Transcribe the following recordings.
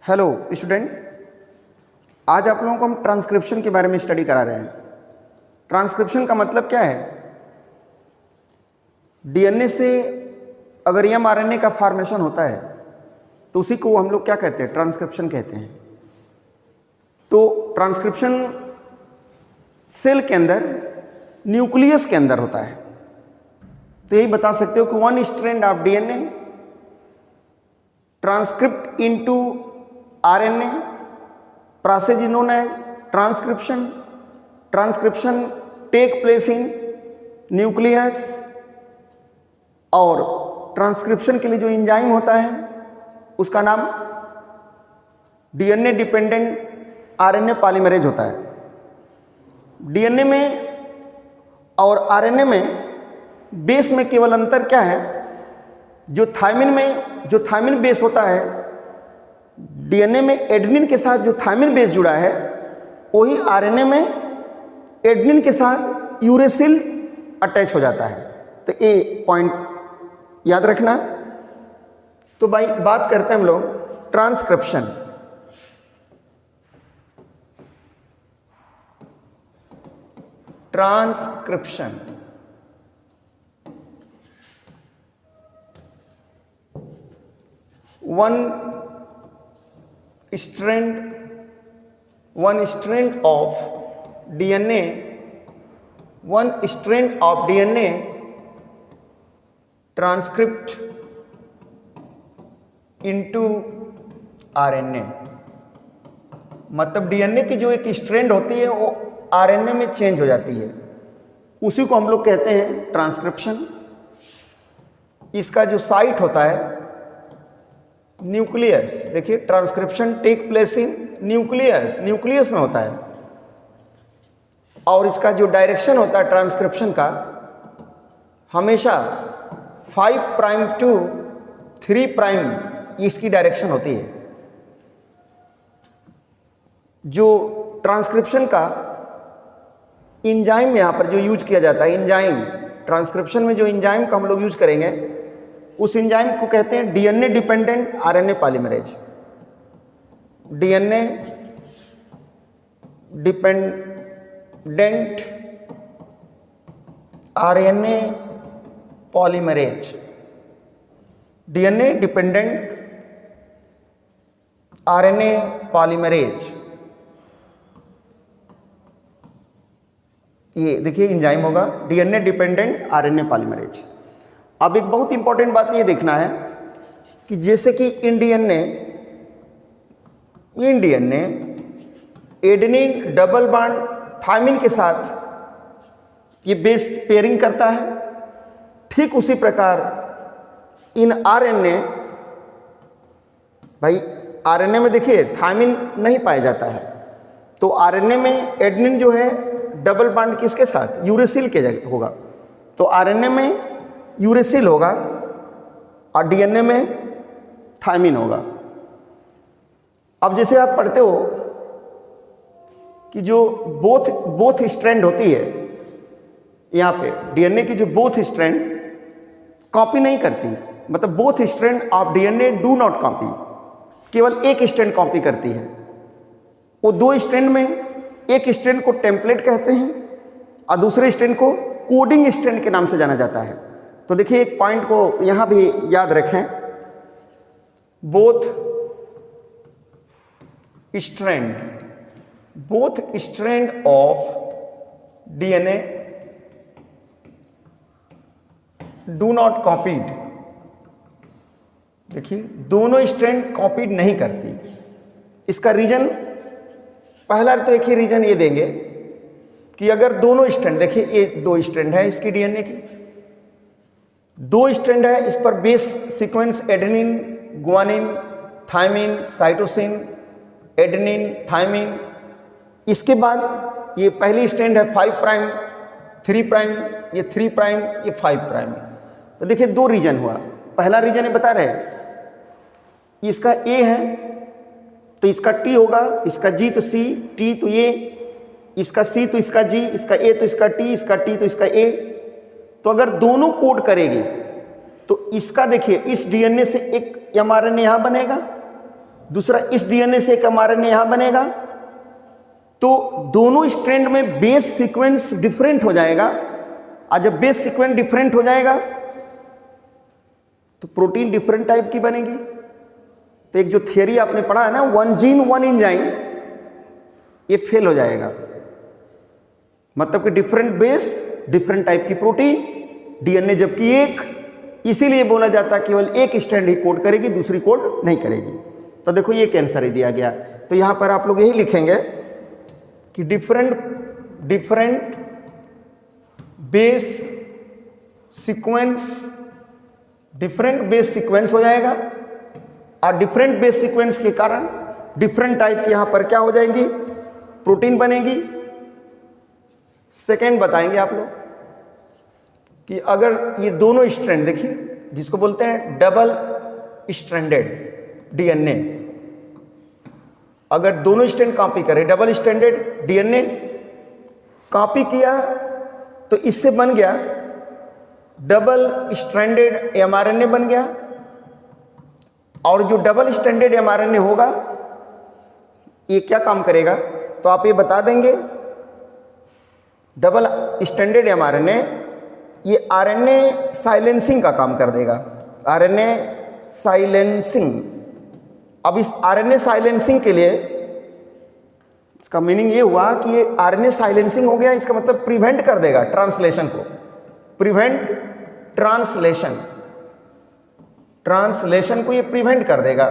Hello student, आज आप लोगों को हम ट्रांसक्रिप्शन के बारे में स्टडी करा रहे हैं। ट्रांसक्रिप्शन का मतलब क्या है? डीएनए से अगर एमआरएनए का फॉर्मेशन होता है तो उसी को हम लोग क्या कहते हैं? ट्रांसक्रिप्शन कहते हैं। तो ट्रांसक्रिप्शन सेल के अंदर, न्यूक्लियस के अंदर होता है। तो यही बता सकते हो कि one strand of DNA transcript into RNA process is known as transcription. Transcription take place in nucleus, और ट्रांसक्रिप्शन के लिए जो एंजाइम होता है उसका नाम डीएनए डिपेंडेंट आरएनए पॉलीमरेज होता है। डीएनए में और आरएनए में बेस में केवल अंतर क्या है? जो थायमिन बेस होता है, डीएनए में एडेनिन के साथ जो थायमिन बेस जुड़ा है, वही आरएनए में एडेनिन के साथ यूरेसिल अटैच हो जाता है। तो ये पॉइंट याद रखना। तो भाई बात करते हैं हम लोग transcription. Transcription one strand of DNA transcript into RNA। मतलब डीएनए की जो एक स्ट्रैंड होती है वो आरएनए में चेंज हो जाती है, उसी को हम लोग कहते हैं ट्रांसक्रिप्शन। इसका जो साइट होता है न्यूक्लियस, देखिए transcription take place in nucleus में होता है। और इसका जो डायरेक्शन होता है ट्रांसक्रिप्शन का, हमेशा 5 प्राइम टू 3 प्राइम इसकी डायरेक्शन होती है। जो ट्रांसक्रिप्शन का एंजाइम यहाँ पर जो यूज किया जाता है, एंजाइम ट्रांसक्रिप्शन में जो एंजाइम का हम लोग यूज करेंगे, उस एंजाइम को कहते हैं DNA dependent RNA polymerase. DNA dependent RNA polymerase. DNA dependent RNA polymerase, ये देखिए एंजाइम होगा डीएनए डिपेंडेंट आरएनए पॉलीमरेज। अब एक बहुत इंपॉर्टेंट बात ये देखना है कि जैसे कि in DNA adenine double bond thymine के साथ ये बेस पेयरिंग करता है, ठीक उसी प्रकार इन आरएनए, भाई आरएनए में देखिए थायमिन नहीं पाया जाता है, तो आरएनए में एडेनिन जो है डबल बॉन्ड किसके साथ? यूरेसिल के जगह होगा। तो आरएनए में यूरेसिल होगा और डीएनए में थायमिन होगा। अब जैसे आप पढ़ते हो कि जो बोथ स्ट्रैंड होती है, यहाँ पे डीएनए की जो बोथ स्ट्रैंड कॉपी नहीं करती, मतलब both strand of DNA do not copy, केवल एक स्ट्रैंड कॉपी करती है। वो दो स्ट्रैंड में एक स्ट्रैंड को टेम्पलेट कहते हैं और दूसरे स्ट्रैंड को कोडिंग स्ट्रैंड के नाम से जाना जाता है। तो देखिए एक पॉइंट को यहां भी याद रखें, both strand of DNA do not copied. देखिए दोनों स्ट्रैंड कॉपीड नहीं करती। इसका रीजन, पहला तो एक ही रीजन ये देंगे कि अगर दोनों स्ट्रैंड, देखिए ये 2 स्ट्रैंड है इसकी डीएनए की, 2 स्ट्रैंड है, इस पर base sequence adenine, guanine, thymine, cytosine, adenine, thymine. इसके बाद ये पहली स्ट्रैंड है 5 प्राइम 3 प्राइम, ये 3 प्राइम, ये 5 प्राइम। तो देखिए 2 रीजन हुआ। पहला रीजन ये बता रहे इसका ए है तो इसका टी होगा, इसका जी तो सी, टी तो ये, इसका सी तो इसका जी, इसका ए तो इसका टी, इसका टी तो इसका ए। तो अगर दोनों कोड करेगी तो इसका देखिए इस डीएनए से एक एमआरएनए यहाँ बनेगा दूसरा इस डीएनए से एक mRNA यहाँ बनेगा, तो दोनों स्ट्रैंड में बेस सीक्वेंस डिफरेंट हो जाएगा। और जब बेस सीक्वेंस डिफरेंट हो जाएगा तो प्रोटीन डिफरेंट टाइप की बनेगी। तो एक जो थियरी आपने पढ़ा है ना, 1 जीन 1 एंजाइम, ये फेल हो जाएगा। मतलब कि डिफरेंट बेस डिफरेंट टाइप की प्रोटीन, डीएनए जबकि एक, इसीलिए बोला जाता है केवल एक स्ट्रैंड ही कोड करेगी, दूसरी कोड नहीं करेगी। तो देखो ये कैंसर ही दिया गया। तो यहां पर आप लोग यही लिखेंगे कि डिफरेंट बेस सीक्वेंस हो जाएगा, और डिफरेंट बेस सीक्वेंस के कारण डिफरेंट टाइप की यहां पर क्या हो जाएंगी, प्रोटीन बनेगी। सेकेंड बताएंगे आप लोग कि अगर ये दोनों स्ट्रैंड, देखिए जिसको बोलते हैं डबल स्ट्रैंडेड डीएनए, अगर दोनों स्ट्रैंड कॉपी करें, डबल स्ट्रैंडेड डीएनए कॉपी किया तो इससे बन गया डबल स्ट्रैंडेड एमआरएनए बन गया। और जो डबल स्ट्रैंडेड एमआरएनए होगा ये क्या काम करेगा, तो आप ये बता देंगे। डबल स्ट्रैंडेड एमआरएनए ये आरएनए साइलेंसिंग का काम कर देगा, आरएनए साइलेंसिंग। अब इस आरएनए साइलेंसिंग के लिए इसका मीनिंग ये हुआ कि ये आरएनए साइलेंसिंग हो गया, इसका मतलब प्रिवेंट कर देगा ट्रांसलेशन को, प्रिवेंट ट्रांसलेशन को ये प्रिवेंट कर देगा।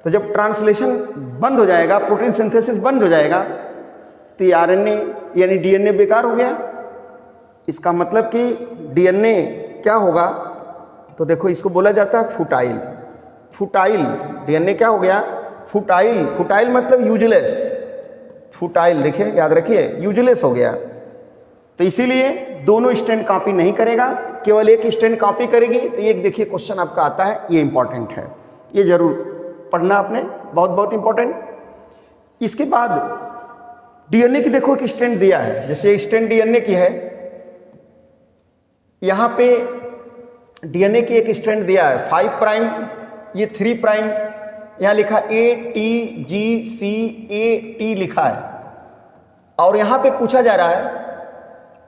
तो जब ट्रांसलेशन बंद हो जाएगा, प्रोटीन सिंथेसिस बंद हो जाएगा, तो ये आरएनए यानी डीएनए बेकार हो गया। इसका मतलब कि डीएनए क्या होगा, तो देखो इसको बोला जाता है फुटाइल। डीएनए क्या हो गया, फुटाइल मतलब यूजलेस, फुटाइल देखिए याद रखिए, यूजलेस हो गया। तो इसीलिए दोनों स्ट्रैंड कॉपी नहीं करेगा, केवल एक स्ट्रैंड कॉपी करेगी। तो एक देखिए क्वेश्चन आपका आता है, ये इंपॉर्टेंट है, ये जरूर पढ़ना आपने, बहुत बहुत इंपॉर्टेंट। इसके बाद डीएनए की देखो एक स्ट्रैंड दिया है, जैसे स्ट्रैंड डीएनए की है, यहां पे डीएनए की एक स्ट्रैंड दिया है 5 प्राइम, ये 3 प्राइम, यहां लिखा ATGCAT लिखा है। और यहां पे पूछा जा रहा है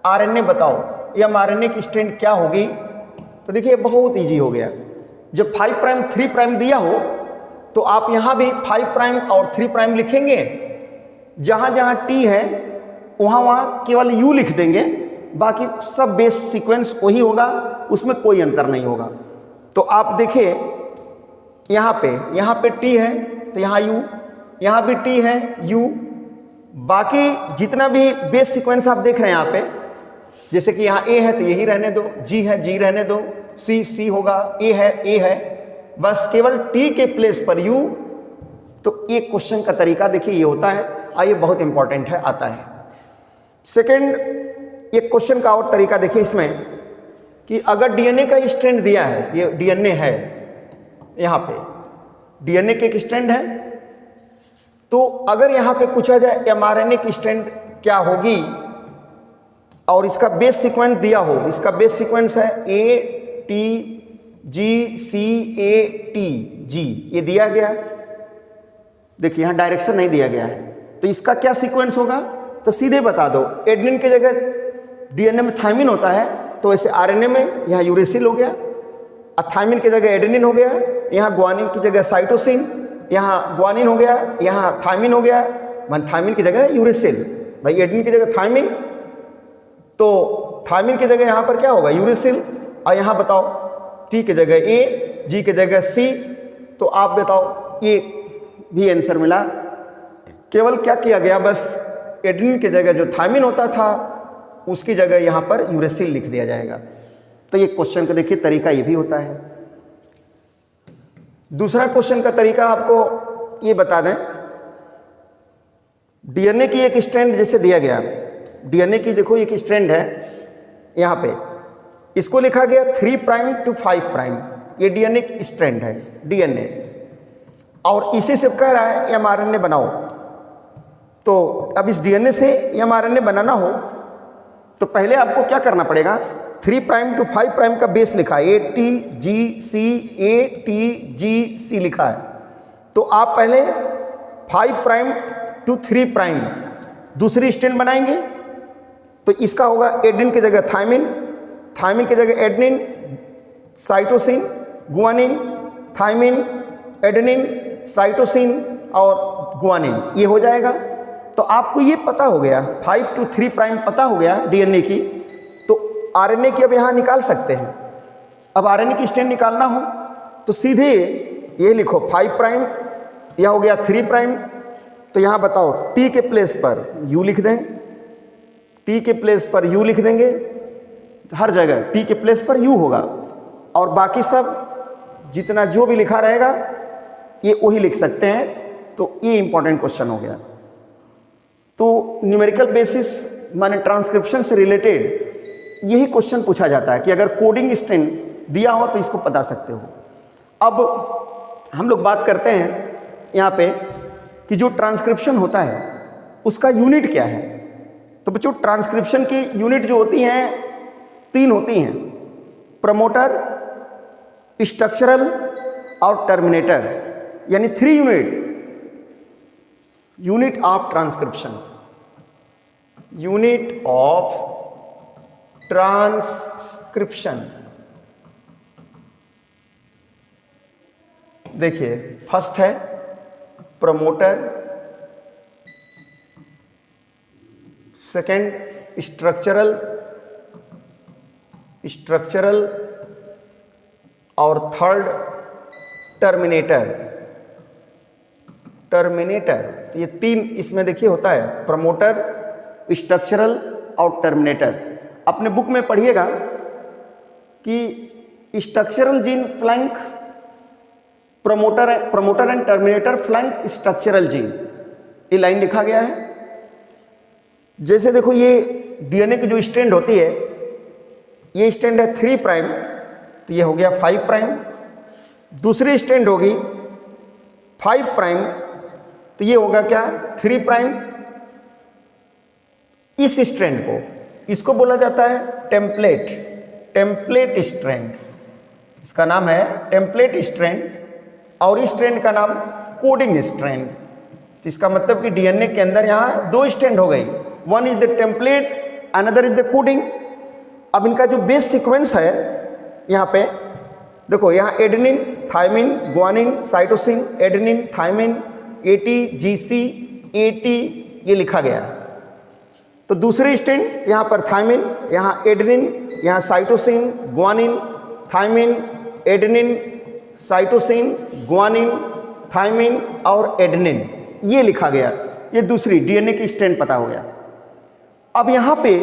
आरएनए बताओ, या एमआरएनए की स्ट्रैंड क्या होगी। तो देखिए बहुत इजी हो गया, जब 5 प्राइम 3 प्राइम दिया हो तो आप यहां भी 5 प्राइम और 3 प्राइम लिखेंगे, जहां जहां टी है वहां वहां केवल यू लिख देंगे, बाकी सब बेस सीक्वेंस वही होगा, उसमें कोई अंतर नहीं होगा। तो आप देखिए यहाँ पे टी है तो यहाँ यू, यहाँ भी टी है यू, बाकी जितना भी बेस सीक्वेंस आप देख रहे हैं यहाँ पे, जैसे कि यहाँ ए है तो यही रहने दो, जी है जी रहने दो, सी होगा, ए है, बस केवल टी के प्लेस पर यू। तो एक क्वेश्चन का तरीका देखिए ये होता है, आइए बहुत इंपॉर्टेंट है, आता है। सेकेंड, एक क्वेश्चन का और तरीका देखिए इसमें कि अगर डीएनए का स्ट्रैंड दिया है, ये डीएनए है, यहाँ पे डीएनए के एक स्ट्रैंड है, तो अगर यहाँ पे पूछा जाए एमआरएनए की स्ट्रैंड क्या होगी और इसका बेस सीक्वेंस दिया हो, इसका बेस सीक्वेंस है ATGCATG, ये दिया गया, देखिए यहाँ डायरेक्शन नहीं दिया गया है, तो इसका क्या सीक्वेंस होगा, तो सीधे बता दो। एडेनिन की जगह डीएनए में थायमिन होता है, तो ऐसे आरएनए में यहाँ यूरेसिल हो गया, थायमिन की जगह एडेनिन हो गया, यहाँ ग्वानिन की जगह साइटोसिन, यहाँ ग्वानिन हो गया, यहाँ थायमिन हो गया, मान थायमिन की जगह यूरेसिल, भाई एडेनिन की जगह थायमिन, तो थायमिन की जगह यहाँ पर क्या होगा यूरेसिल, और यहाँ बताओ टी की जगह ए, जी की जगह सी, तो आप बताओ ये भी आंसर मिला। केवल क्या किया गया, बस एडेनिन की जगह जो थायमिन होता था उसकी जगह यहाँ पर यूरेसिल लिख दिया जाएगा। तो ये क्वेश्चन का देखिए तरीका ये भी होता है। दूसरा क्वेश्चन का तरीका आपको ये बता दें, डीएनए की एक स्ट्रैंड जैसे दिया गया, डीएनए की देखो एक स्ट्रैंड है यहाँ पे, इसको लिखा गया 3 प्राइम टू 5 प्राइम, ये डीएनए की स्ट्रैंड है, डीएनए, और इसी से कह रहा है एमआरएनए बनाओ। तो अब इस डीएनए से एमआरएनए बनाना हो तो पहले आपको क्या करना पड़ेगा, 3 प्राइम टू 5 प्राइम का बेस लिखा है, ATGCATGC लिखा है, तो आप पहले 5 प्राइम टू 3 प्राइम दूसरी स्ट्रैंड बनाएंगे, तो इसका होगा एडेनिन की जगह थायमिन, थायमिन की जगह adenine, cytosine, guanine, thymine, adenine, cytosine और गुआनिन, ये हो जाएगा। तो आपको ये पता हो गया 5 टू 3 प्राइम पता हो गया डीएनए की, तो आरएनए की अब यहाँ निकाल सकते हैं। अब आरएनए की स्ट्रैंड निकालना हो तो सीधे ये लिखो 5 प्राइम, यह हो गया 3 प्राइम, तो यहाँ बताओ टी के प्लेस पर यू लिख दें, टी के प्लेस पर यू लिख देंगे, हर जगह टी के प्लेस पर यू होगा, और बाकी सब जितना जो भी लिखा रहेगा ये वही लिख सकते हैं। तो ये इंपॉर्टेंट क्वेश्चन हो गया। तो न्यूमेरिकल बेसिस माने ट्रांसक्रिप्शन से रिलेटेड यही क्वेश्चन पूछा जाता है कि अगर कोडिंग स्ट्रिंग दिया हो तो इसको बता सकते हो। अब हम लोग बात करते हैं यहाँ पे कि जो ट्रांसक्रिप्शन होता है उसका यूनिट क्या है। तो बच्चों ट्रांसक्रिप्शन की यूनिट जो होती हैं 3 होती हैं, प्रमोटर, स्ट्रक्चरल और टर्मिनेटर, यानी 3 unit of transcription, unit of transcription. देखिए फर्स्ट है प्रमोटर, सेकंड स्ट्रक्चरल और थर्ड टर्मिनेटर। तो ये 3 इसमें देखिए होता है, प्रमोटर, स्ट्रक्चरल और टर्मिनेटर। अपने बुक में पढ़िएगा कि structural gene flank promoter and terminator flank structural gene, ये लाइन लिखा गया है। जैसे देखो ये डीएनए की जो स्ट्रैंड होती है, ये स्ट्रैंड है 3 प्राइम, तो ये हो गया 5 प्राइम। दूसरी स्ट्रैंड होगी 5 प्राइम, तो ये होगा क्या 3 प्राइम। इस स्ट्रैंड को, इसको बोला जाता है टेम्पलेट स्ट्रैंड, इसका नाम है टेम्पलेट स्ट्रैंड, और इस स्ट्रैंड का नाम कोडिंग स्ट्रैंड। तो इसका मतलब कि डीएनए के अंदर यहाँ 2 स्ट्रैंड हो गई, one is the template, another is the coding. अब इनका जो बेस सीक्वेंस है यहाँ पे देखो, यहाँ adenine, thymine, guanine, cytosine, adenine, thymine, AT, GC, AT ये लिखा गया है। तो दूसरी स्ट्रैंड यहाँ पर थायमिन, यहाँ एडेनिन, यहाँ cytosine, guanine, thymine, adenine, cytosine, guanine, thymine और एडेनिन, ये लिखा गया। ये दूसरी डीएनए की स्ट्रैंड पता हो गया। अब यहाँ पे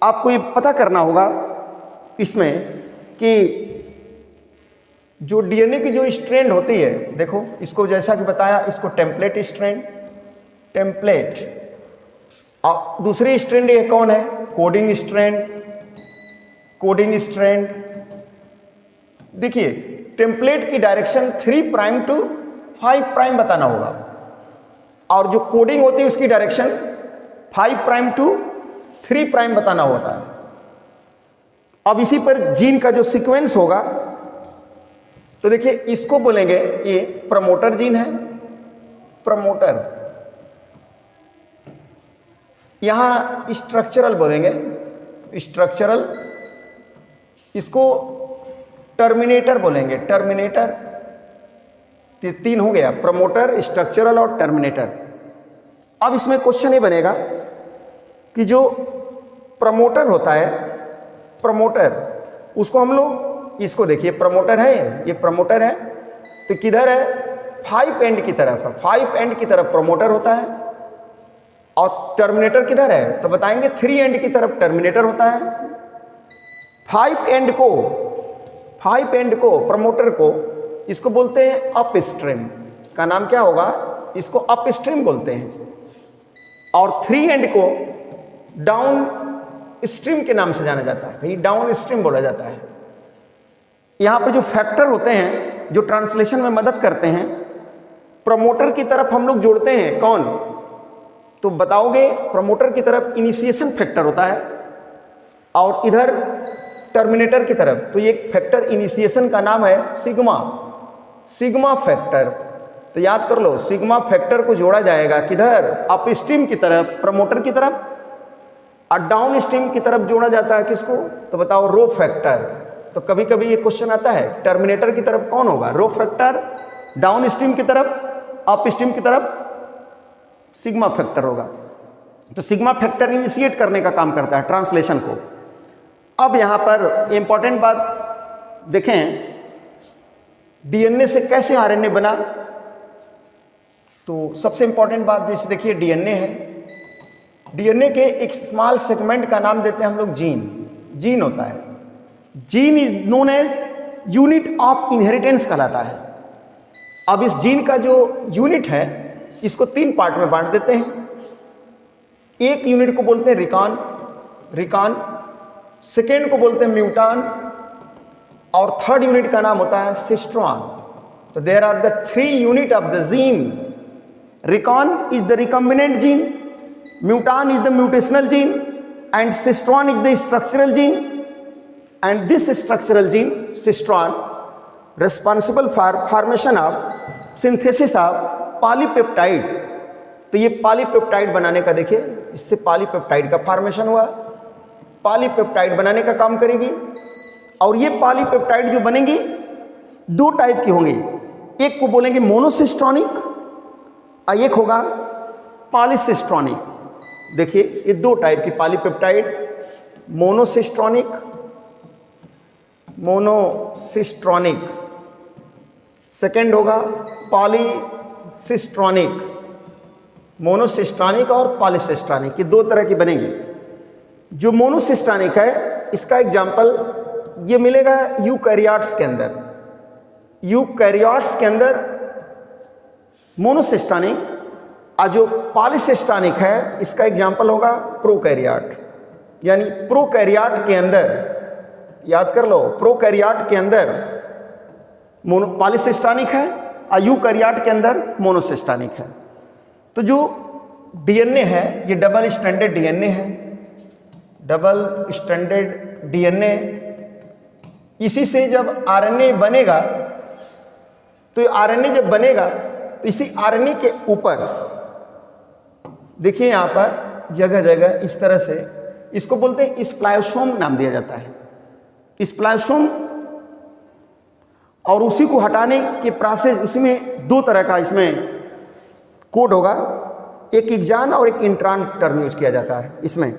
आपको ये पता करना होगा इसमें कि जो डीएनए की जो स्ट्रैंड होती है, देखो इसको जैसा कि बताया, इसको टेम्पलेट स्ट्रैंड, टेम्पलेट, और दूसरी स्ट्रैंड ये कौन है, कोडिंग स्ट्रैंड। देखिए टेम्पलेट की डायरेक्शन 3 प्राइम टू 5 प्राइम बताना होगा, और जो कोडिंग होती है उसकी डायरेक्शन 5 प्राइम टू 3 प्राइम बताना होता है। अब इसी पर जीन का जो सीक्वेंस होगा, तो देखिए इसको बोलेंगे, ये प्रमोटर जीन है, प्रमोटर। यहां स्ट्रक्चरल बोलेंगे, स्ट्रक्चरल। इसको टर्मिनेटर बोलेंगे, टर्मिनेटर। 3 हो गया, प्रमोटर, स्ट्रक्चरल और टर्मिनेटर। अब इसमें क्वेश्चन ये बनेगा कि जो प्रमोटर होता है, प्रमोटर, उसको हम लोग, इसको देखिए प्रमोटर है, ये प्रमोटर है, तो किधर है 5 एंड की तरफ है, 5 एंड की तरफ प्रमोटर होता है, और टर्मिनेटर किधर है, तो बताएंगे 3 एंड की तरफ टर्मिनेटर होता है। 5 एंड को प्रमोटर को इसको बोलते हैं अप स्ट्रीम, इसका नाम क्या होगा, इसको अप स्ट्रीम बोलते हैं, और 3 एंड को डाउन स्ट्रीम के नाम से जाना जाता है, भाई डाउन स्ट्रीम बोला जाता है। यहाँ पे जो फैक्टर होते हैं जो ट्रांसलेशन में मदद करते हैं, प्रमोटर की तरफ हम लोग जोड़ते हैं कौन, तो बताओगे प्रमोटर की तरफ इनिशिएशन फैक्टर होता है, और इधर टर्मिनेटर की तरफ, तो ये फैक्टर इनिशिएशन का नाम है सिग्मा फैक्टर। तो याद कर लो, सिग्मा फैक्टर को जोड़ा जाएगा किधर, अपस्ट्रीम की तरफ, प्रमोटर की तरफ, और डाउन स्ट्रीम की तरफ जोड़ा जाता है किसको, तो बताओ रो फैक्टर। तो कभी कभी ये क्वेश्चन आता है, टर्मिनेटर की तरफ कौन होगा, रो फैक्टर, डाउन स्ट्रीम की तरफ, अप स्ट्रीम की तरफ सिग्मा फैक्टर होगा। तो सिग्मा फैक्टर इनिशिएट करने का काम करता है ट्रांसलेशन को। अब यहाँ पर इंपॉर्टेंट बात देखें, डीएनए से कैसे आरएनए बना। तो सबसे इंपॉर्टेंट बात जैसे देखिए डीएनए है, डीएनए के एक स्मॉल सेगमेंट का नाम देते हैं हम लोग जीन। जीन होता है, gene is known as unit of inheritance कहलाता है। अब इस जीन का जो यूनिट है इसको 3 पार्ट में बांट देते हैं। एक यूनिट को बोलते हैं रिकॉन, सेकेंड को बोलते हैं म्यूटान, और थर्ड यूनिट का नाम होता है सिस्ट्रॉन। तो there are the 3 unit of the gene. Recon is the recombinant gene, muton is the mutational gene, and cistron is the structural gene. And this structural gene cistron responsible for formation of synthesis of polypeptide. तो ये polypeptide बनाने का देखिए, इससे polypeptide का formation हुआ, polypeptide बनाने का काम करेगी। और ये पॉलीपेप्टाइड जो बनेंगी 2 टाइप की होंगी, एक को बोलेंगे मोनोसिस्ट्रॉनिक और एक होगा पॉलीसिस्ट्रॉनिक। देखिए ये 2 टाइप की पॉलीपेप्टाइड, मोनोसिस्ट्रॉनिक, सेकेंड होगा पॉलीसिस्ट्रॉनिक। मोनोसिस्ट्रॉनिक और पॉलीसिस्ट्रॉनिक ये 2 तरह की बनेगी। जो मोनोसिस्ट्रॉनिक है इसका एग्जाम्पल ये मिलेगा यूकैरियोट्स के अंदर। यूकैरियोट्स के अंदर मोनोसिस्ट्रॉनिक, और जो पॉलीसिस्ट्रॉनिक है इसका एग्जाम्पल होगा प्रोकैरियोट। यानी प्रोकैरियोट के अंदर, याद कर लो, प्रोकैरियोट के अंदर पॉलीसिस्ट्रॉनिक है और यूकैरियोट के अंदर मोनोसिस्ट्रॉनिक है। तो जो डीएनए है ये डबल स्ट्रैंडेड डीएनए है, डबल स्ट्रैंडेड डीएनए। इसी से जब आरएनए बनेगा, तो आरएनए जब बनेगा तो इसी आरएनए के ऊपर देखिए यहाँ पर जगह जगह इस तरह से, इसको बोलते हैं स्प्लाइसोम नाम दिया जाता है, स्प्लाइसोम। और उसी को हटाने के प्रोसेस, उसमें 2 तरह का इसमें कोड होगा, एक एक्जान और एक इंट्रान टर्म यूज किया जाता है इसमें।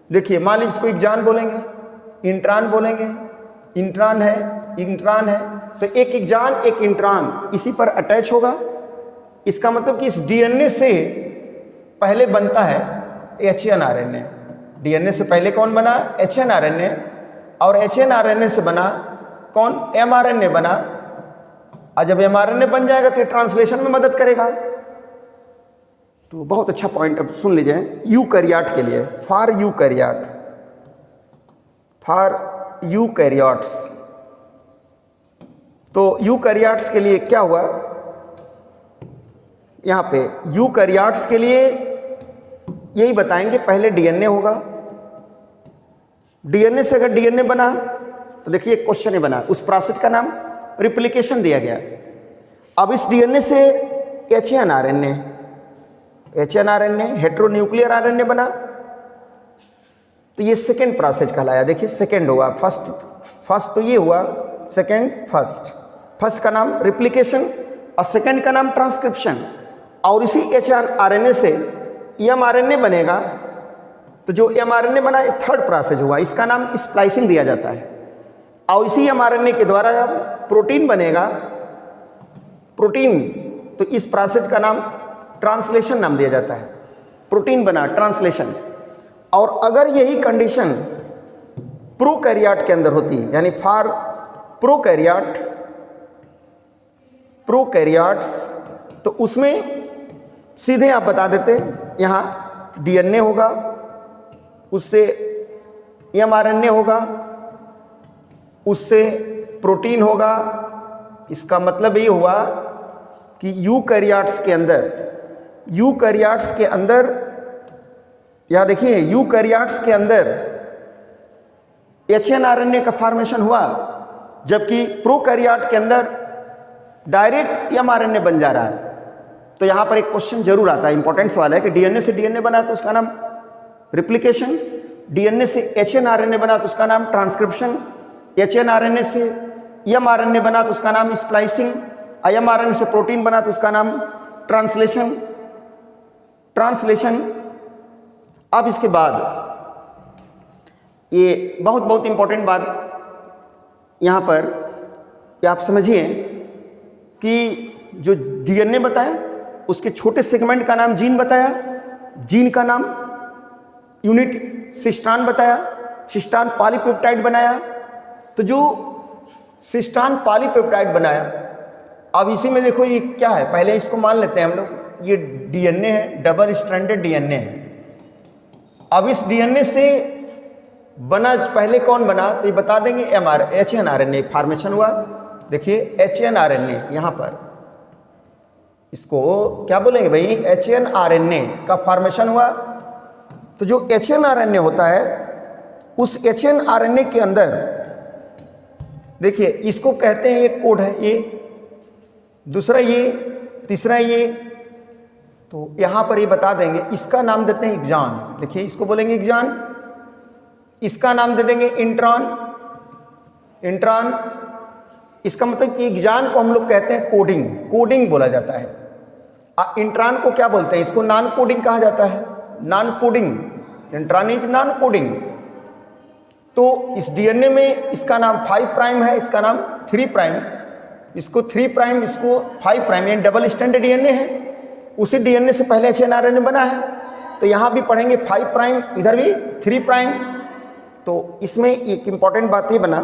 देखिए मान लीजिए इसको एक्जान बोलेंगे, इंट्रान बोलेंगे, इंट्रान है, तो एक एक्जान एक इंट्रान इसी पर अटैच होगा। इसका मतलब कि इस डीएनए से पहले बनता है एचएनआरएनए। डीएनए से पहले कौन बना, एचएनआरएनए, और एचएनआरएनए से बना कौन, एमआरएनए बना। और जब एमआरएनए बन जाएगा तो ट्रांसलेशन में मदद करेगा। तो बहुत अच्छा पॉइंट अब सुन लीजिए यूकैरियोट के लिए, फॉर यूकैरियोट्स। तो यूकैरियोट्स के लिए क्या हुआ, यहाँ पे यूकैरियोट्स के लिए यही बताएंगे, पहले डीएनए होगा। डीएनए से अगर डीएनए बना तो देखिए क्वेश्चन ही बना, उस प्रोसेस का नाम रिप्लिकेशन दिया गया। अब इस डीएनए से एचएनआरएनए हेटेरोन्यूक्लियर आरएनए बना, तो ये सेकेंड प्रोसेस कहलाया। देखिए सेकेंड हुआ, फर्स्ट तो ये हुआ, सेकेंड फर्स्ट का नाम रिप्लिकेशन और सेकेंड का नाम ट्रांसक्रिप्शन। और इसी एचआरएनए से एमआरएनए बनेगा, तो जो एमआरएनए बना ये थर्ड प्रोसेस हुआ, इसका नाम स्प्लाइसिंग दिया जाता है। और इसी एमआरएनए के द्वारा जब प्रोटीन बनेगा, प्रोटीन, तो इस प्रोसेस का नाम ट्रांसलेशन नाम दिया जाता है। प्रोटीन बना, ट्रांसलेशन। और अगर यही कंडीशन प्रोकैरियोट के अंदर होती, यानी फॉर प्रोकैरियोट्स, तो उसमें सीधे आप बता देते यहाँ डीएनए होगा, उससे एमआरएनए होगा, उससे प्रोटीन होगा। इसका मतलब ये हुआ कि यूकैरियोट्स के अंदर यहाँ देखिए यूकैरियोट्स के अंदर एचएनआरएनए का फॉर्मेशन हुआ, जबकि प्रोकैरियोट के अंदर डायरेक्ट एमआरएनए बन जा रहा है। तो यहाँ पर एक क्वेश्चन जरूर आता है, इंपॉर्टेंस वाला है कि डीएनए से डीएनए बना तो उसका नाम रिप्लिकेशन, डीएनए से एचएनआरएनए बना तो उसका नाम ट्रांसक्रिप्शन, एचएनआरएनए से एमआरएनए बना तो उसका नाम स्प्लाइसिंग, एमआरएनए से प्रोटीन बना तो उसका नाम ट्रांसलेशन। अब इसके बाद ये बहुत इंपॉर्टेंट बात यहाँ पर कि आप समझिए कि जो डीएनए बताया उसके छोटे सेगमेंट का नाम जीन बताया, जीन का नाम यूनिट सिस्टान बताया, सिस्टान पॉलीपेप्टाइड बनाया। तो जो सिस्टान पॉलीपेप्टाइड बनाया, अब इसी में देखो ये क्या है, पहले इसको मान लेते हैं हम लोग, ये डीएनए है, डबल स्ट्रैंडेड डीएनए है। अब इस डीएनए से बना पहले कौन बना तो ये बता देंगे एचएनआरएनए फॉर्मेशन हुआ। देखिए एचएनआरएनए यहाँ पर इसको क्या बोलेंगे भाई, एचएनआरएनए का फॉर्मेशन हुआ। तो जो एचएनआरएनए होता है उस एचएनआरएनए के अंदर देखिए इसको कहते हैं, एक कोड है ये, दूसरा ये, तीसरा ये। तो यहाँ पर ये बता देंगे, इसका नाम देते हैं एक्सॉन। देखिए इसको बोलेंगे एक्सॉन, इसका नाम दे देंगे इंट्रॉन। इसका मतलब कि एक्सॉन को हम लोग कहते हैं कोडिंग बोला जाता है। इंट्रॉन को क्या बोलते हैं, इसको नॉन कोडिंग कहा जाता है, non coding. Intron is non coding. तो इस डीएनए में इसका नाम 5 प्राइम है, इसका नाम 3 प्राइम, इसको 3 प्राइम, इसको 5 प्राइम, ये डबल स्ट्रैंडेड डीएनए है। उसी डीएनए से पहले एचएनआरएनए बना है, तो यहाँ भी पढ़ेंगे 5 प्राइम, इधर भी 3 प्राइम। तो इसमें एक इंपॉर्टेंट बात ये बना,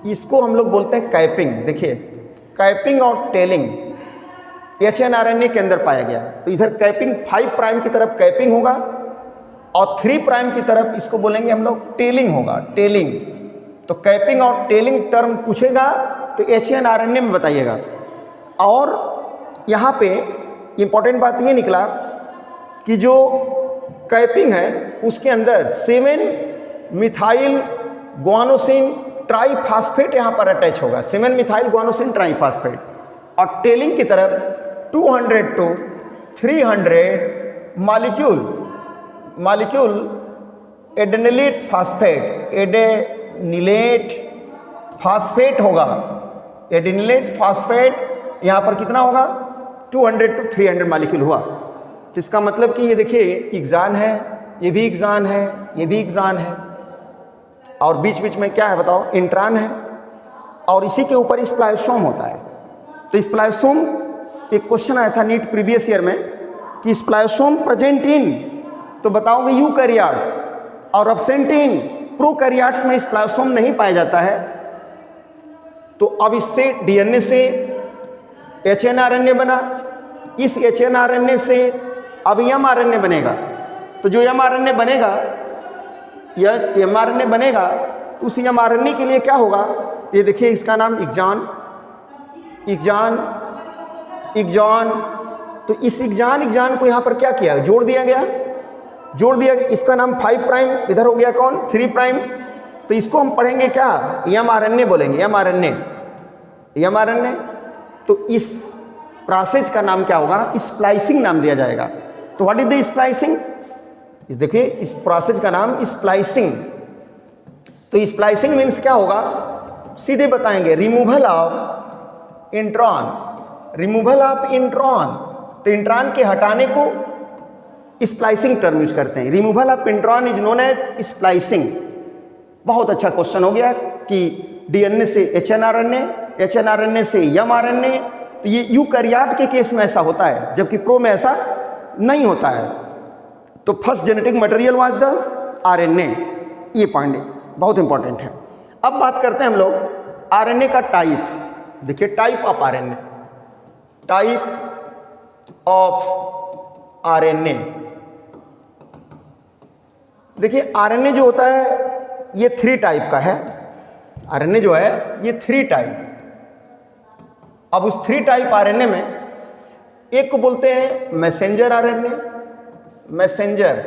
इसको हम लोग बोलते हैं कैपिंग। देखिए कैपिंग और टेलिंग एचएनआरएनए के अंदर पाया गया। तो इधर कैपिंग 5 प्राइम की तरफ कैपिंग होगा और 3 प्राइम की तरफ इसको बोलेंगे हम लोग टेलिंग होगा, टेलिंग। तो कैपिंग और टेलिंग टर्म पूछेगा तो एचएनआरएनए में बताइएगा। और यहाँ पे इंपॉर्टेंट बात ये निकला कि जो कैपिंग है उसके अंदर 7 मिथाइल ग्वानोसिन ट्राइफॉस्फेट यहाँ पर अटैच होगा, 7 मिथाइल ग्वानोसिन ट्राइफॉस्फेट। और टेलिंग की तरफ 200 to 300 मॉलिक्यूल एडेनिलेट फास्फेट होगा। एडेनिलेट फास्फेट यहाँ पर कितना होगा, 200 to 300 मॉलिक्यूल हुआ। तो इसका मतलब कि ये देखिए एक्सॉन है, ये भी एक्सॉन है, ये भी एक्सॉन है, और बीच में क्या है बताओ, इंट्रॉन है। और इसी के ऊपर स्प्लाइसोम होता है। तो स्प्लाइसोम, एक क्वेश्चन आया था नीट प्रीवियस ईयर में कि स्प्लाइसोम प्रेजेंट इन, तो बताओगे यूकैरियोट्स, और एब्सेंट इन प्रोकैरियोट्स में स्प्लाइसोम नहीं पाया जाता है। तो अब इससे डीएनए से एचएनआरएनए बना, इस एचएनआरएनए से अब एमआरएनए बनेगा। तो जो एमआरएनए बनेगा, यह एमआरएनए बनेगा, तो उस एमआरएनए के लिए क्या होगा, ये देखिए इसका नाम एक्सॉन। तो इस एक्सॉन को यहाँ पर क्या किया, जोड़ दिया गया। इसका नाम 5 प्राइम, इधर हो गया कौन, 3 प्राइम। तो इसको हम पढ़ेंगे क्या, एमआरएनए बोलेंगे, एमआरएनए। तो इस प्रोसेस का नाम क्या होगा, स्प्लाइसिंग नाम दिया जाएगा। तो व्हाट इज द स्प्लाइसिंग, इस देखिए इस प्रोसेस का नाम स्प्लाइसिंग। तो स्प्लाइसिंग मीन्स क्या होगा, सीधे बताएंगे, रिमूवल ऑफ इंट्रॉन। तो इंट्रॉन के हटाने को स्प्लाइसिंग टर्म यूज करते हैं। Removal of intron is known as splicing. बहुत अच्छा क्वेश्चन हो गया कि डीएनए से एचएनआरएनए से एमआरएनए। तो ये यूकैरियोट के केस में ऐसा होता है, जबकि प्रो में ऐसा नहीं होता है। तो first genetic material was the RNA. ये पॉइंट बहुत इंपॉर्टेंट है। अब बात करते हैं हम लोग आरएनए का टाइप। देखिए टाइप ऑफ आरएनए। देखिए आरएनए जो होता है ये 3 टाइप का है। आरएनए जो है ये 3 टाइप। अब उस 3 टाइप आरएनए में एक को बोलते हैं मैसेंजर आरएनए, मैसेंजर।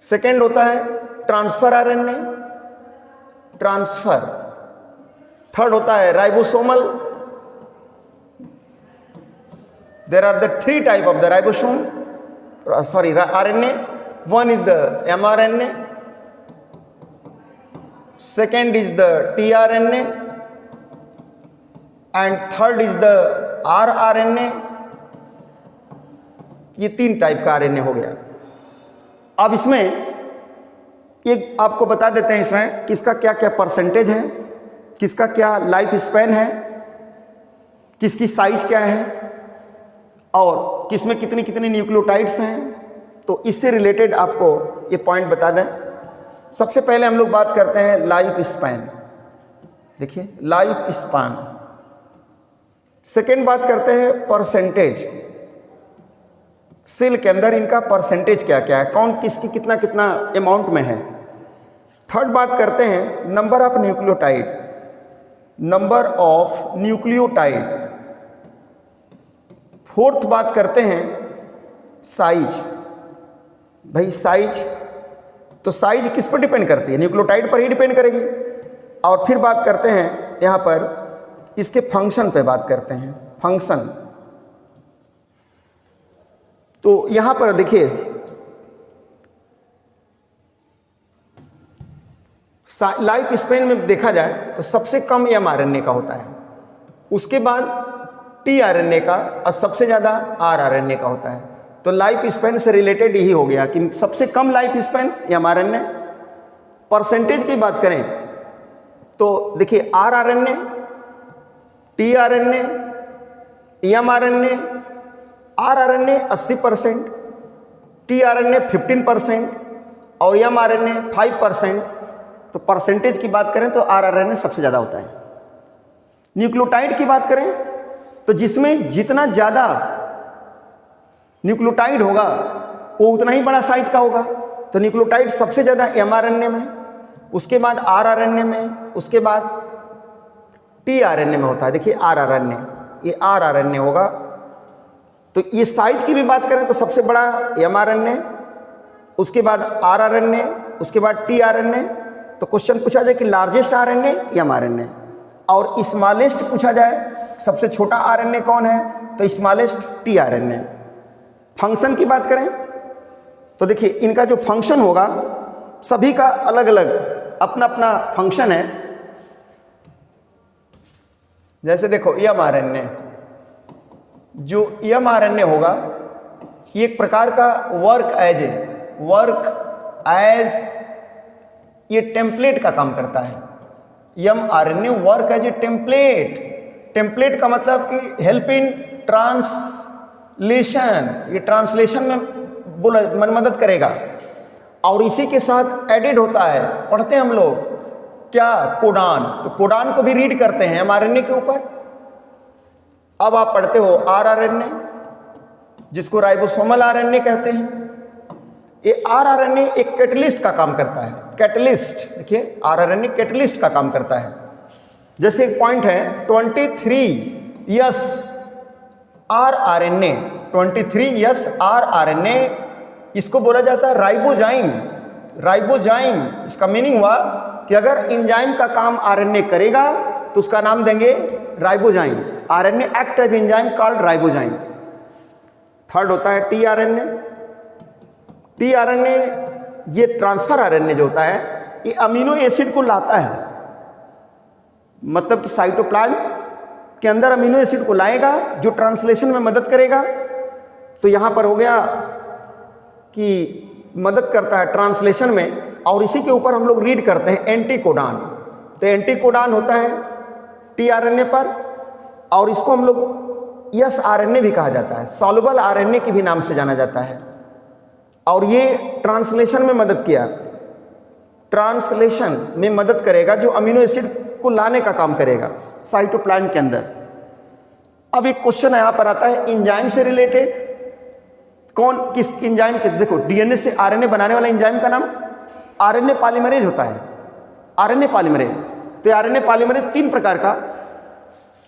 सेकेंड होता है ट्रांसफर आरएनए, ट्रांसफर। थर्ड होता है ribosomal There are the three type of the ribosome, RNA. One is the mRNA, second is the tRNA, and third is the rRNA. ये 3 type का RNA हो गया। अब इसमें एक आपको बता देते हैं इसमें किसका क्या क्या परसेंटेज है, किसका क्या लाइफ स्पैन है, किसकी साइज क्या है और किसमें कितनी कितनी न्यूक्लियोटाइड्स हैं। तो इससे रिलेटेड आपको ये पॉइंट बता दें। सबसे पहले हम लोग बात करते हैं लाइफ स्पैन। देखिए लाइफ स्पैन। सेकेंड बात करते हैं परसेंटेज, सेल के अंदर इनका परसेंटेज क्या क्या है, कौन किसकी कितना कितना अमाउंट में है। थर्ड बात करते हैं number of nucleotide, number of nucleotide. Fourth बात करते हैं साइज। भाई साइज, तो साइज किस पर डिपेंड करती है, न्यूक्लियोटाइड पर ही डिपेंड करेगी। और फिर बात करते हैं यहाँ पर इसके फंक्शन पे बात करते हैं, फंक्शन। तो यहाँ पर देखिए लाइफ स्पेन में देखा जाए तो सबसे कम mRNA का होता है, उसके बाद tRNA का और सबसे ज़्यादा rRNA का होता है। तो लाइफ स्पेन से रिलेटेड यही हो गया कि सबसे कम लाइफ स्पेन mRNA। परसेंटेज की बात करें तो देखिए rRNA, tRNA, mRNA, rRNA 80%, tRNA 15% और mRNA 5%। तो परसेंटेज की बात करें तो rRNA सबसे ज़्यादा होता है। न्यूक्लियोटाइड की बात करें तो जिसमें जितना ज़्यादा न्यूक्लियोटाइड होगा वो उतना ही बड़ा साइज का होगा। तो न्यूक्लियोटाइड सबसे ज़्यादा mRNA में, उसके बाद rRNA में, उसके बाद tRNA में होता है। देखिए rRNA, ये rRNA होगा। तो ये साइज की भी बात करें तो सबसे बड़ा mRNA, उसके बाद rRNA, उसके बाद tRNA। तो क्वेश्चन पूछा जाए कि लार्जेस्ट RNA या mRNA, और स्मॉलेस्ट पूछा जाए सबसे छोटा RNA कौन है तो स्मॉलेस्ट tRNA। फंक्शन की बात करें तो देखिए इनका जो फंक्शन होगा सभी का अलग अलग अपना अपना फंक्शन है। जैसे देखो mRNA, जो mRNA होगा ये एक प्रकार का वर्क एज ये टेम्पलेट का काम करता है। mRNA work as a template का मतलब कि हेल्प इन ट्रांसलेशन, ये ट्रांसलेशन में मदद करेगा। और इसी के साथ एडेड होता है, पढ़ते हैं हम लोग क्या, कोडान। तो कोडान को भी रीड करते हैं mRNA के ऊपर। अब आप पढ़ते हो rRNA, जिसको राइबोसोमल RNA कहते हैं। ये rRNA एक कैटलिस्ट का काम करता है। कैटलिस्ट, देखिए rRNA कैटलिस्ट का काम करता है। जैसे एक पॉइंट है 23S rRNA, 23S rRNA, इसको बोला जाता है राइबोजाइम। इसका मीनिंग हुआ कि अगर एंजाइम का काम RNA करेगा तो उसका नाम देंगे ribozyme. RNA act as enzyme called ribozyme. Third होता है tRNA, ये ट्रांसफर RNA जो होता है ये अमीनो एसिड को लाता है, मतलब कि साइटोप्लाज्म के अंदर अमीनो एसिड को लाएगा जो ट्रांसलेशन में मदद करेगा। तो यहाँ पर हो गया कि मदद करता है ट्रांसलेशन में, और इसी के ऊपर हम लोग रीड करते हैं एंटीकोडान। तो एंटीकोडान होता है tRNA पर, और इसको हम लोग sRNA भी कहा जाता है, सॉल्युबल RNA के भी नाम से जाना जाता है। और ये ट्रांसलेशन में मदद किया, ट्रांसलेशन में मदद करेगा, जो अमीनो एसिड को लाने का काम करेगा साइटोप्लाज्म के अंदर। अब एक क्वेश्चन यहाँ पर आता है एंजाइम से रिलेटेड, कौन किस एंजाइम के, देखो डीएनए से आरएनए बनाने वाला एंजाइम का नाम आरएनए पॉलीमरेज होता है, आरएनए पॉलीमरेज। तो आरएनए पॉलीमरेज 3 प्रकार का।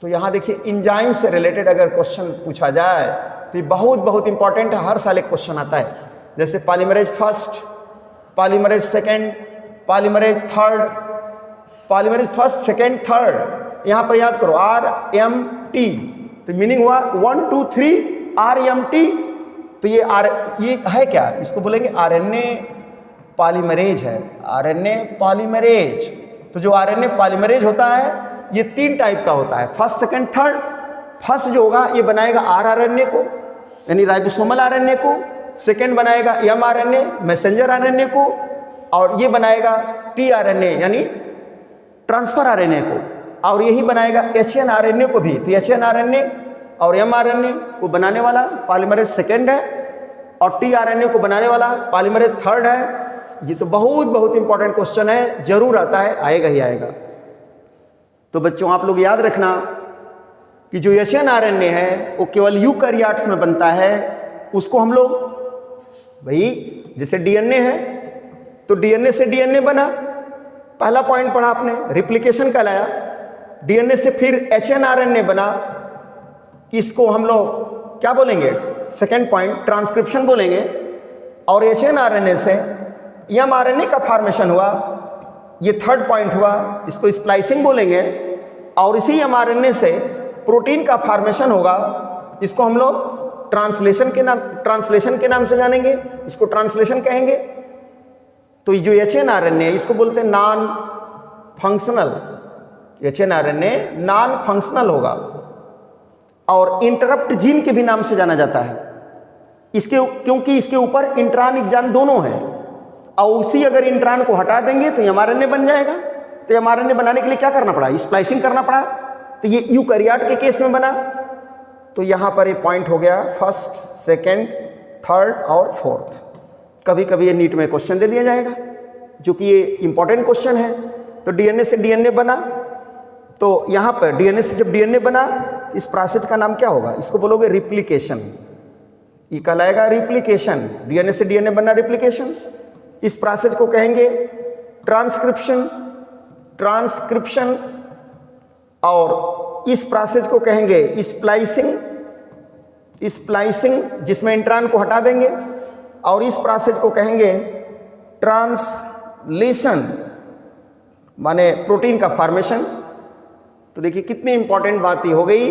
तो यहाँ देखिए एंजाइम से रिलेटेड अगर क्वेश्चन पूछा जाए तो ये बहुत इंपॉर्टेंट है, हर साल एक क्वेश्चन आता है। जैसे polymerase first, polymerase second, polymerase third, polymerase first second third, यहाँ पर याद करो RMT। तो मीनिंग हुआ 1 2 3 RMT, तो ये है क्या, इसको बोलेंगे RNA पॉलीमरेज है, RNA पॉलीमरेज। तो जो RNA पॉलीमरेज होता है ये 3 टाइप का होता है, फर्स्ट सेकंड थर्ड। फर्स्ट जो होगा ये बनाएगा rRNA को यानी राइबोसोमल RNA को, सेकंड बनाएगा mRNA मैसेंजर RNA को, और ये बनाएगा tRNA यानी ट्रांसफर RNA को, और यही बनाएगा hnRNA को भी। तो hnRNA और mRNA को बनाने वाला पॉलीमरेज सेकंड है और tRNA को बनाने वाला पॉलीमरेज थर्ड है। ये तो बहुत बहुत इंपॉर्टेंट क्वेश्चन है, जरूर आता है, आएगा ही आएगा। तो बच्चों आप लोग याद रखना कि जो hnRNA है वो केवल यूकैरियोट्स में बनता है। उसको हम लोग भाई जैसे DNA है तो DNA से DNA बना, पहला पॉइंट पढ़ा आपने, रिप्लिकेशन कहलाया। DNA से फिर hnRNA बना, इसको हम लोग क्या बोलेंगे, सेकेंड पॉइंट ट्रांसक्रिप्शन बोलेंगे। और hnRNA से mRNA का फॉर्मेशन हुआ, ये थर्ड पॉइंट हुआ, इसको स्प्लाइसिंग बोलेंगे। और इसी mRNA से प्रोटीन का फॉर्मेशन होगा, इसको हम लोग ट्रांसलेशन के नाम से जानेंगे, इसको ट्रांसलेशन कहेंगे। तो जो hnRNA है इसको बोलते हैं non functional, hnRNA non functional होगा और इंटरप्ट जीन के भी नाम से जाना जाता है इसके, क्योंकि इसके ऊपर इंट्रान एक्जान दोनों हैं, और उसी अगर इंट्रान को हटा देंगे तो mRNA बन जाएगा। तो mRNA बनाने के लिए क्या करना पड़ा, स्प्लाइसिंग करना पड़ा। तो ये यूकैरियोट के केस में बना। तो यहाँ पर ये पॉइंट हो गया फर्स्ट, सेकंड, थर्ड और फोर्थ। कभी कभी ये नीट में क्वेश्चन दे दिया जाएगा, जो कि ये इंपॉर्टेंट क्वेश्चन है। तो DNA से DNA बना, तो यहाँ पर DNA से जब DNA बना तो इस प्रोसेस का नाम क्या होगा, इसको बोलोगे रिप्लिकेशन। ये कहलाएगा रिप्लिकेशन, DNA से DNA बना रिप्लिकेशन। इस प्रोसेस को कहेंगे ट्रांसक्रिप्शन, और इस प्रोसेस को कहेंगे स्प्लाइसिंग, जिसमें इंट्रान को हटा देंगे। और इस प्रोसेस को कहेंगे ट्रांसलेशन, माने प्रोटीन का फॉर्मेशन। तो देखिए कितनी इंपॉर्टेंट बात ये हो गई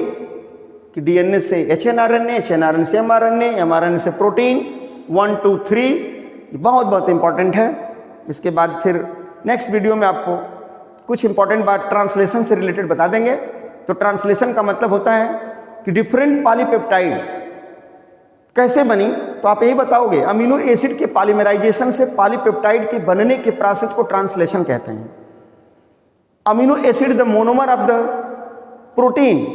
कि DNA से hnRNA, hnRNA से mRNA, mRNA से प्रोटीन, 1 2 3, ये बहुत बहुत इंपॉर्टेंट है। इसके बाद फिर नेक्स्ट वीडियो में आपको कुछ इंपॉर्टेंट बात ट्रांसलेशन से रिलेटेड बता देंगे। तो ट्रांसलेशन का मतलब होता है कि डिफरेंट पॉलीपेप्टाइड कैसे बनी, तो आप यही बताओगे अमीनो एसिड के पॉलीमराइजेशन से पॉलीपेप्टाइड के बनने के प्रोसेस को ट्रांसलेशन कहते हैं। Amino acid the monomer of the protein,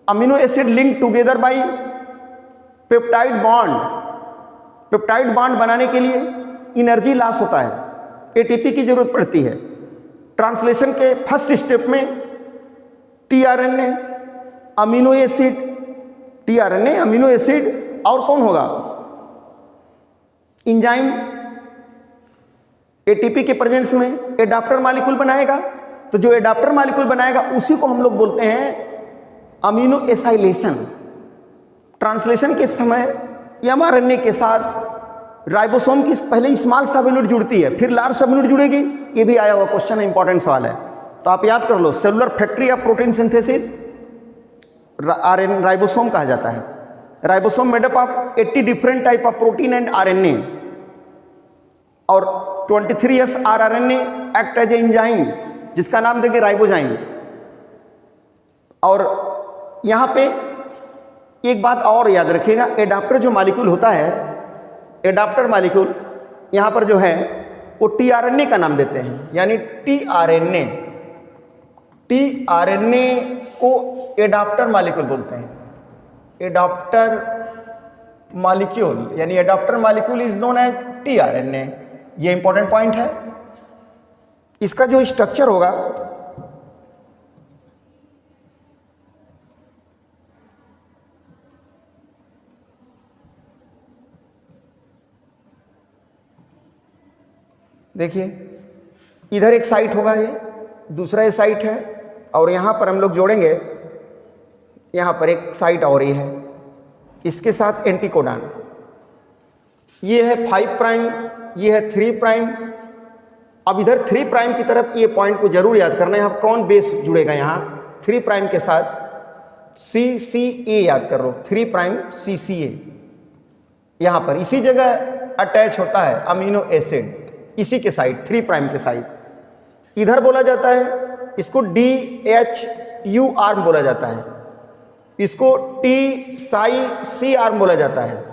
amino acid link together by peptide bond. Peptide bond बनाने के लिए एनर्जी लॉस होता है, ATP की जरूरत पड़ती है। ट्रांसलेशन के फर्स्ट स्टेप में tRNA, amino acid, tRNA, amino acid, और कौन होगा, एंजाइम ATP के प्रेजेंस में एडाप्टर मॉलिक्यूल बनाएगा। तो जो एडाप्टर मॉलिक्यूल बनाएगा उसी को हम लोग बोलते हैं अमीनो एसाइलेशन। ट्रांसलेशन के समय mRNA के साथ राइबोसोम की पहले स्मॉल सब यूनिट जुड़ती है, फिर लार्ज सब यूनिट जुड़ेगी। ये भी आया हुआ क्वेश्चन है, इंपॉर्टेंट सवाल है, तो आप याद कर लो। Cellular factory of protein synthesis ribosome कहा जाता है। Ribosome made up of 80 different type of protein and RNA, और 23S rRNA act as a enzyme, जिसका नाम देंगे राइबोजाइम। और यहाँ पे एक बात और याद रखिएगा, एडाप्टर जो मॉलिक्यूल होता है, एडाप्टर मॉलिक्यूल यहाँ पर जो है वो tRNA का नाम देते हैं, यानी tRNA को एडाप्टर मॉलिक्यूल बोलते हैं। एडाप्टर मॉलिक्यूल यानी adapter molecule is known as tRNA। ये इंपॉर्टेंट पॉइंट है। इसका जो स्ट्रक्चर होगा, देखिए इधर एक साइट होगा, ये दूसरा ये साइट है, और यहाँ पर हम लोग जोड़ेंगे, यहाँ पर एक साइट और ही है, इसके साथ एंटीकोडॉन। ये है 5 प्राइम, ये है 3 प्राइम। अब इधर 3 प्राइम की तरफ ये पॉइंट को जरूर याद करना है, यहाँ कौन बेस जुड़ेगा, यहाँ 3 प्राइम के साथ CCA याद कर लो, 3 प्राइम CCA, यहाँ पर इसी जगह अटैच होता है अमीनो एसिड, इसी के साइड 3 प्राइम के साइड। इधर बोला जाता है इसको DHU आर्म बोला जाता है, इसको T-Psi-C आर्म बोला जाता है,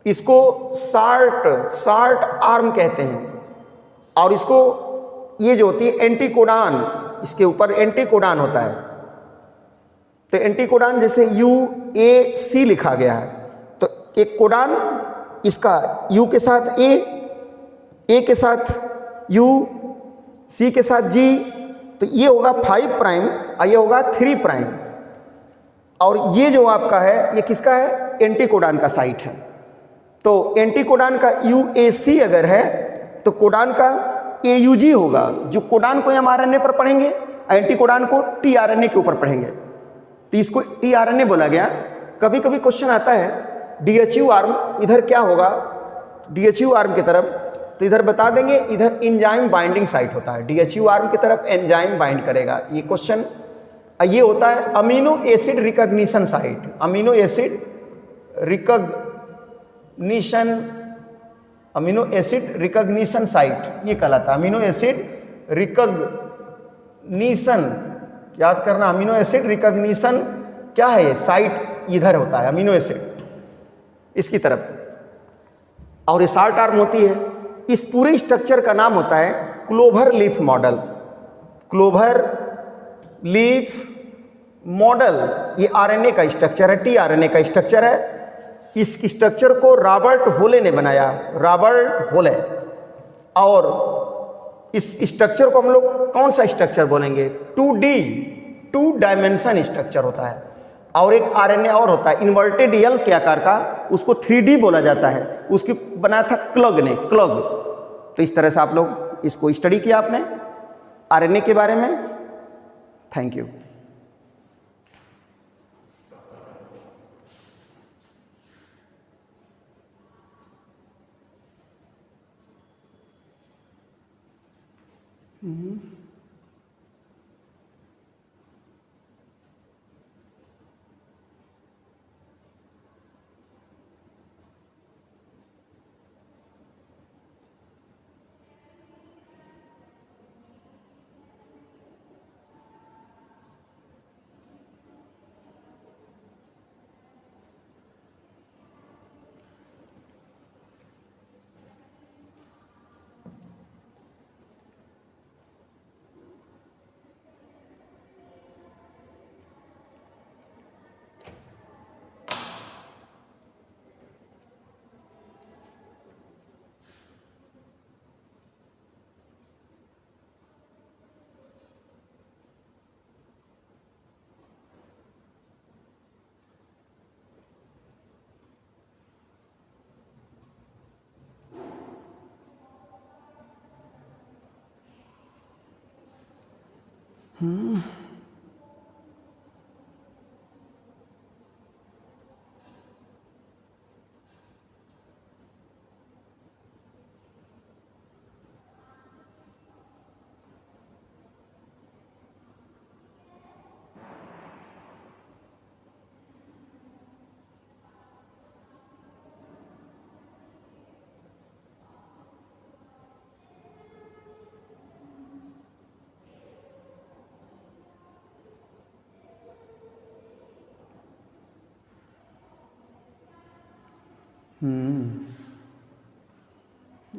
इसको साल्ट आर्म कहते हैं, और इसको ये जो होती है एंटीकोडान, इसके ऊपर एंटीकोडान होता है। तो एंटीकोडान जैसे UAC लिखा गया है, तो एक कोडान इसका U के साथ A के साथ U, C के साथ G, तो ये होगा 5 प्राइम और ये होगा 3 प्राइम। और ये जो आपका है ये किसका है, एंटीकोडान का साइट है। तो एंटीकोडान का UAC अगर है तो कोडान का AUG होगा, जो कोडान को हम RNA पर पढ़ेंगे, एंटीकोडान को tRNA के ऊपर पढ़ेंगे, तो इसको tRNA बोला गया। कभी कभी क्वेश्चन आता है DHU आर्म इधर क्या होगा, DHU आर्म की तरफ, तो इधर बता देंगे इधर एंजाइम बाइंडिंग साइट होता है, DHU आर्म की तरफ एंजाइम बाइंड करेगा ये क्वेश्चन। ये होता है amino acid recognition site, amino acid recognition site ये कहलाता है, अमीनो एसिड रिकॉग्निशन, याद करना अमीनो एसिड रिकॉग्निशन क्या है, ये साइट इधर होता है अमीनो एसिड इसकी तरफ, और ये साल्ट आर्म होती है। इस पूरे स्ट्रक्चर का नाम होता है clover leaf model, clover leaf model. ये RNA का स्ट्रक्चर है, tRNA का स्ट्रक्चर है। इस स्ट्रक्चर को रॉबर्ट होले ने बनाया, रॉबर्ट होले। और इस स्ट्रक्चर को हम लोग कौन सा स्ट्रक्चर बोलेंगे, 2 डायमेंशन स्ट्रक्चर होता है। और एक RNA और होता है इन्वर्टेड L के आकार का, उसको 3D बोला जाता है, उसकी बनाया था क्लग ने, क्लग। तो इस तरह से आप लोग इसको स्टडी किया आपने RNA के बारे में। Thank you.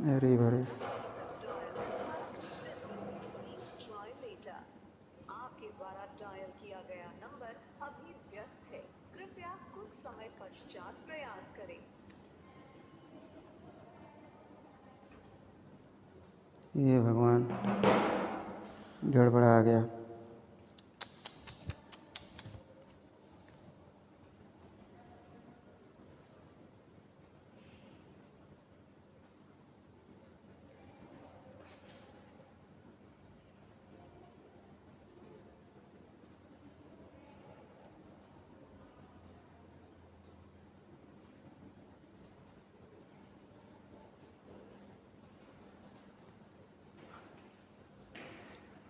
अरे भरे आपके द्वारा डायल किया गया नंबर अभी व्यस्त है, कृपया कुछ समय पश्चात प्रयास करें। ये भगवान गड़बड़ा आ गया।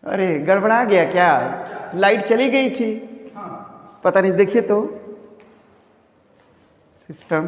अरे गड़बड़ा गया क्या, लाइट चली गई थी। पता नहीं, देखिए तो सिस्टम